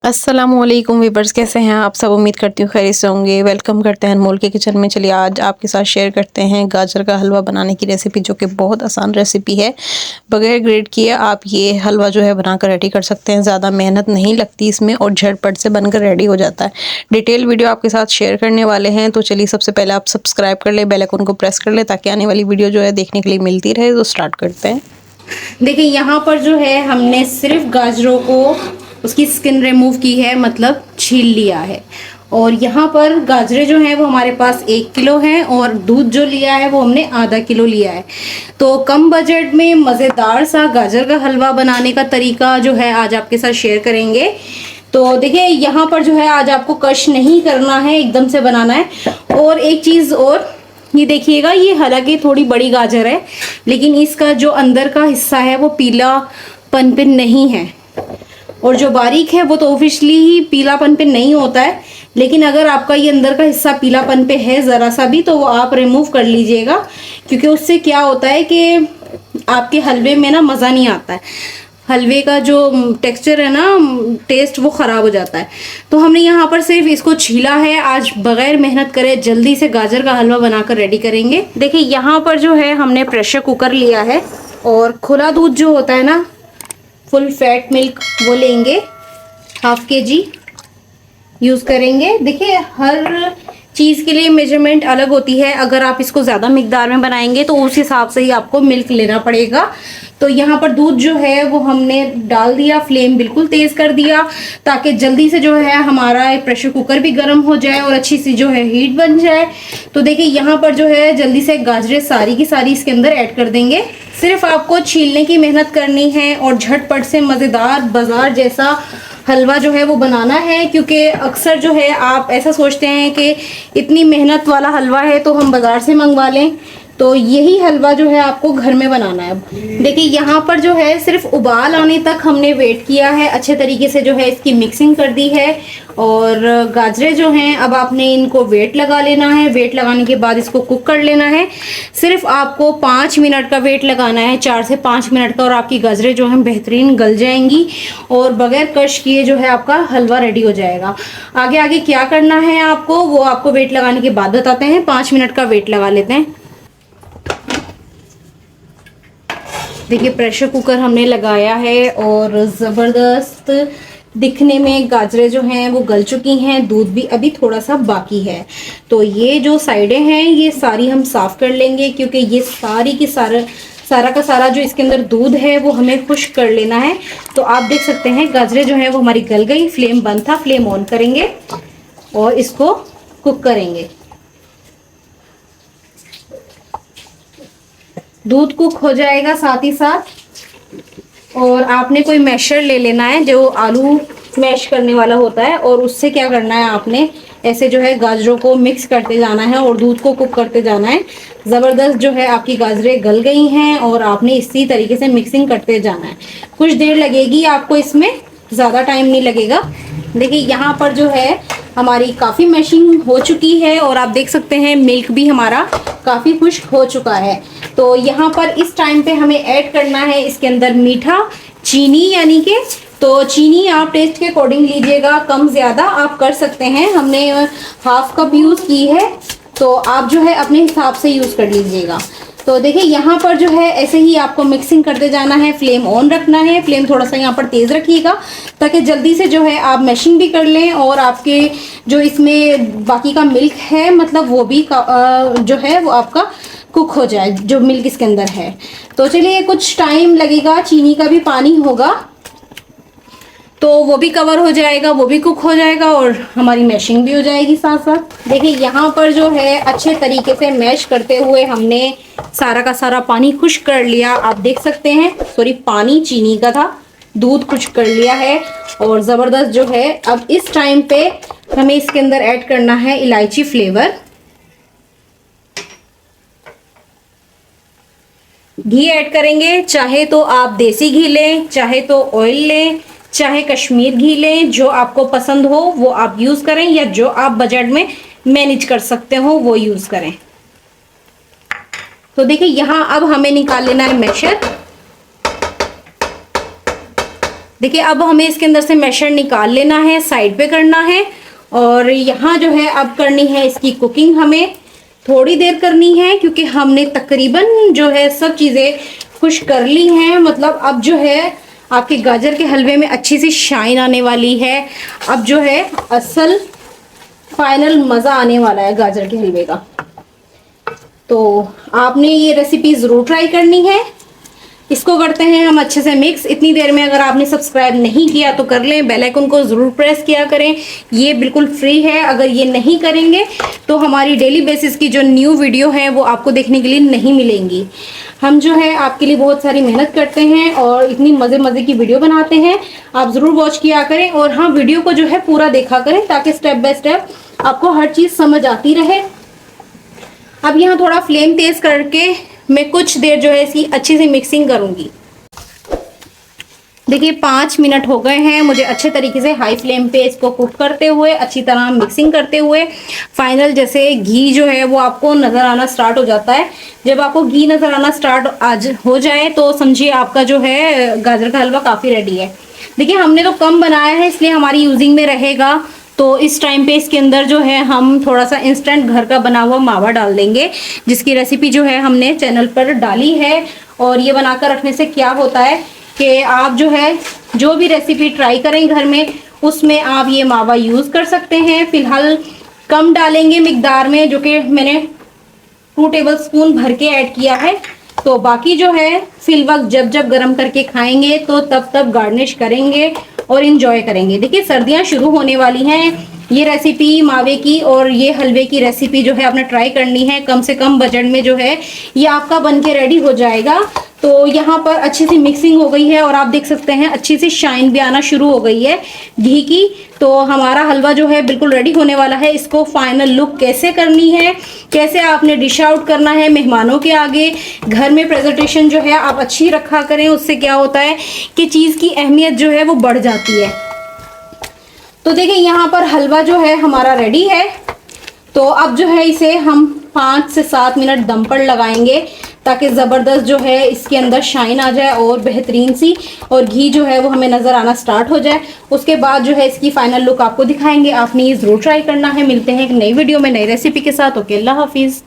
अस्सलामुअलैकुम वीवर्स, कैसे हैं आप सब। उम्मीद करती हूँ खैरियत से होंगे। वेलकम करते हैं अनमोल के किचन में। चलिए आज आपके साथ शेयर करते हैं गाजर का हलवा बनाने की रेसिपी, जो कि बहुत आसान रेसिपी है। बगैर ग्रेट किए आप ये हलवा जो है बनाकर रेडी कर सकते हैं। ज़्यादा मेहनत नहीं लगती इसमें और झटपट से बनकर रेडी हो जाता है। डिटेल वीडियो आपके साथ शेयर करने वाले हैं, तो चलिए सबसे पहले आप सब्सक्राइब कर ले, बेल आइकन को प्रेस कर ले, ताकि आने वाली वीडियो जो है देखने के लिए मिलती रहे। तो स्टार्ट करते हैं। देखिए यहाँ पर जो है हमने सिर्फ गाजरों को उसकी स्किन रिमूव की है, मतलब छील लिया है। और यहाँ पर गाजरें जो हैं वो हमारे पास 1 किलो हैं और दूध जो लिया है वो हमने आधा किलो लिया है। तो कम बजट में मज़ेदार सा गाजर का हलवा बनाने का तरीका जो है आज आपके साथ शेयर करेंगे। तो देखिए यहाँ पर जो है आज आपको कश नहीं करना है, एकदम से बनाना है। और एक चीज़ और, ये देखिएगा, ये हालांकि थोड़ी बड़ी गाजर है, लेकिन इसका जो अंदर का हिस्सा है वो पीलापन पे नहीं है, और जो बारीक है वो तो ऑब्वियसली ही पीलापन पे नहीं होता है। लेकिन अगर आपका ये अंदर का हिस्सा पीलापन पे है ज़रा सा भी, तो वो आप रिमूव कर लीजिएगा, क्योंकि उससे क्या होता है कि आपके हलवे में ना मज़ा नहीं आता है। हलवे का जो टेक्सचर है ना, टेस्ट, वो ख़राब हो जाता है। तो हमने यहाँ पर सिर्फ इसको छीला है। आज बग़ैर मेहनत करे जल्दी से गाजर का हलवा बनाकर रेडी करेंगे। देखिए यहाँ पर जो है हमने प्रेशर कुकर लिया है, और खुला दूध जो होता है ना, फुल फैट मिल्क, वो लेंगे। 1/2 kg यूज़ करेंगे। देखिए हर चीज़ के लिए मेजरमेंट अलग होती है। अगर आप इसको ज़्यादा मिकदार में बनाएंगे तो उस हिसाब से ही आपको मिल्क लेना पड़ेगा। तो यहाँ पर दूध जो है वो हमने डाल दिया, फ्लेम बिल्कुल तेज़ कर दिया, ताकि जल्दी से जो है हमारा प्रेशर कुकर भी गर्म हो जाए और अच्छी सी जो है हीट बन जाए। तो देखिए यहाँ पर जो है जल्दी से गाजरें सारी की सारी इसके अंदर ऐड कर देंगे। सिर्फ आपको छीलने की मेहनत करनी है और झटपट से मज़ेदार बाजार जैसा हलवा जो है वो बनाना है। क्योंकि अक्सर जो है आप ऐसा सोचते हैं कि इतनी मेहनत वाला हलवा है तो हम बाज़ार से मंगवा लें, तो यही हलवा जो है आपको घर में बनाना है। देखिए यहाँ पर जो है सिर्फ उबाल आने तक हमने वेट किया है, अच्छे तरीके से जो है इसकी मिक्सिंग कर दी है। और गाजरें जो हैं अब आपने इनको वेट लगा लेना है। वेट लगाने के बाद इसको कुक कर लेना है। सिर्फ आपको 5 मिनट का वेट लगाना है, 4 से 5 मिनट का, और आपकी गाजरें जो हैं बेहतरीन गल जाएंगी और बगैर कश किए जो है आपका हलवा रेडी हो जाएगा। आगे आगे क्या करना है आपको, वो आपको वेट लगाने के बाद बताते हैं। 5 मिनट का वेट लगा लेते हैं। देखिए प्रेशर कुकर हमने लगाया है और ज़बरदस्त दिखने में गाजरें जो हैं वो गल चुकी हैं। दूध भी अभी थोड़ा सा बाकी है। तो ये जो साइडें हैं ये सारी हम साफ़ कर लेंगे, क्योंकि ये सारी की सारा का सारा जो इसके अंदर दूध है वो हमें खुश्क कर लेना है। तो आप देख सकते हैं गाजरें जो हैं वो हमारी गल गई। फ्लेम बंद था, फ्लेम ऑन करेंगे और इसको कुक करेंगे। दूध कुक हो जाएगा साथ ही साथ, और आपने कोई मैशर ले लेना है जो आलू मैश करने वाला होता है, और उससे क्या करना है, आपने ऐसे जो है गाजरों को मिक्स करते जाना है और दूध को कुक करते जाना है। ज़बरदस्त जो है आपकी गाजरें गल गई हैं और आपने इसी तरीके से मिक्सिंग करते जाना है। कुछ देर लगेगी आपको इसमें, ज़्यादा टाइम नहीं लगेगा। देखिए यहाँ पर जो है हमारी काफ़ी मैशिंग हो चुकी है और आप देख सकते हैं मिल्क भी हमारा काफ़ी खुश्क हो चुका है। तो यहाँ पर इस टाइम पे हमें ऐड करना है इसके अंदर मीठा, चीनी, यानी कि तो चीनी आप टेस्ट के अकॉर्डिंग लीजिएगा, कम ज़्यादा आप कर सकते हैं। हमने 1/2 कप यूज़ की है, तो आप जो है अपने हिसाब से यूज़ कर लीजिएगा। तो देखिए यहाँ पर जो है ऐसे ही आपको मिक्सिंग करते जाना है। फ्लेम ऑन रखना है, फ्लेम थोड़ा सा यहाँ पर तेज़ रखिएगा, ताकि जल्दी से जो है आप मैशिंग भी कर लें और आपके जो इसमें बाकी का मिल्क है, मतलब वो भी जो है वो आपका कुक हो जाए, जो मिल्क इसके अंदर है। तो चलिए कुछ टाइम लगेगा, चीनी का भी पानी होगा तो वो भी कवर हो जाएगा, वो भी कुक हो जाएगा और हमारी मैशिंग भी हो जाएगी साथ साथ। देखिए यहाँ पर जो है अच्छे तरीके से मैश करते हुए हमने सारा का सारा पानी खुश्क कर लिया। आप देख सकते हैं, सॉरी पानी चीनी का था, दूध खुश्क कर लिया है। और ज़बरदस्त जो है अब इस टाइम पे हमें इसके अंदर ऐड करना है इलायची फ्लेवर। घी ऐड करेंगे, चाहे तो आप देसी घी लें, चाहे तो ऑयल लें, चाहे कश्मीर घी लें, जो आपको पसंद हो वो आप यूज़ करें, या जो आप बजट में मैनेज कर सकते हो वो यूज़ करें। तो देखिए यहाँ अब हमें निकाल लेना है मैशर। देखिए अब हमें इसके अंदर से मैशर निकाल लेना है, साइड पे करना है। और यहाँ जो है अब करनी है इसकी कुकिंग, हमें थोड़ी देर करनी है क्योंकि हमने तकरीबन जो है सब चीज़ें खुश कर ली हैं। मतलब अब जो है आपके गाजर के हलवे में अच्छी सी शाइन आने वाली है। अब जो है असल फाइनल मज़ा आने वाला है गाजर के हलवे का। तो आपने ये रेसिपी ज़रूर ट्राई करनी है। इसको करते हैं हम अच्छे से मिक्स। इतनी देर में अगर आपने सब्सक्राइब नहीं किया तो कर लें, बेल आइकन को ज़रूर प्रेस किया करें, ये बिल्कुल फ्री है। अगर ये नहीं करेंगे तो हमारी डेली बेसिस की जो न्यू वीडियो है वो आपको देखने के लिए नहीं मिलेंगी। हम जो है आपके लिए बहुत सारी मेहनत करते हैं और इतनी मज़े मज़े की वीडियो बनाते हैं, आप ज़रूर वॉच किया करें। और हाँ, वीडियो को जो है पूरा देखा करें ताकि स्टेप बाय स्टेप आपको हर चीज़ समझ आती रहे। अब यहाँ थोड़ा फ्लेम तेज़ करके मैं कुछ देर जो है इसकी अच्छी सी मिक्सिंग करूँगी। देखिए 5 मिनट हो गए हैं मुझे अच्छे तरीके से हाई फ्लेम पे इसको कुक करते हुए, अच्छी तरह मिक्सिंग करते हुए। फाइनल जैसे घी जो है वो आपको नज़र आना स्टार्ट हो जाता है। जब आपको घी नज़र आना स्टार्ट आज हो जाए तो समझिए आपका जो है गाजर का हलवा काफ़ी रेडी है। देखिए हमने तो कम बनाया है इसलिए हमारी यूजिंग में रहेगा। तो इस टाइम पे इसके अंदर जो है हम थोड़ा सा इंस्टेंट घर का बना हुआ मावा डाल देंगे, जिसकी रेसिपी जो है हमने चैनल पर डाली है। और ये बनाकर रखने से क्या होता है कि आप जो है जो भी रेसिपी ट्राई करें घर में उसमें आप ये मावा यूज़ कर सकते हैं। फिलहाल कम डालेंगे मिकदार में, जो कि मैंने 2 टेबलस्पून भर के ऐड किया है। तो बाकी जो है फिल वक्त जब जब गर्म करके खाएंगे तो तब तब गार्निश करेंगे और इंजॉय करेंगे। देखिए सर्दियां शुरू होने वाली हैं, ये रेसिपी मावे की और ये हलवे की रेसिपी जो है आपने ट्राई करनी है। कम से कम बजट में जो है ये आपका बन के रेडी हो जाएगा। तो यहाँ पर अच्छी सी मिक्सिंग हो गई है और आप देख सकते हैं अच्छी सी शाइन भी आना शुरू हो गई है घी की। तो हमारा हलवा जो है बिल्कुल रेडी होने वाला है। इसको फाइनल लुक कैसे करनी है, कैसे आपने डिश आउट करना है मेहमानों के आगे, घर में प्रेजेंटेशन जो है आप अच्छी रखा करें। उससे क्या होता है कि चीज़ की अहमियत जो है वो बढ़ जाती है। तो देखिए यहाँ पर हलवा जो है हमारा रेडी है। तो अब जो है इसे हम 5 से 7 मिनट दम पर लगाएंगे ताकि ज़बरदस्त जो है इसके अंदर शाइन आ जाए और बेहतरीन सी, और घी जो है वो हमें नज़र आना स्टार्ट हो जाए। उसके बाद जो है इसकी फाइनल लुक आपको दिखाएंगे। आपने ये ज़रूर ट्राई करना है। मिलते हैं एक नई वीडियो में नई रेसिपी के साथ। ओके, अल्लाह हाफिज़।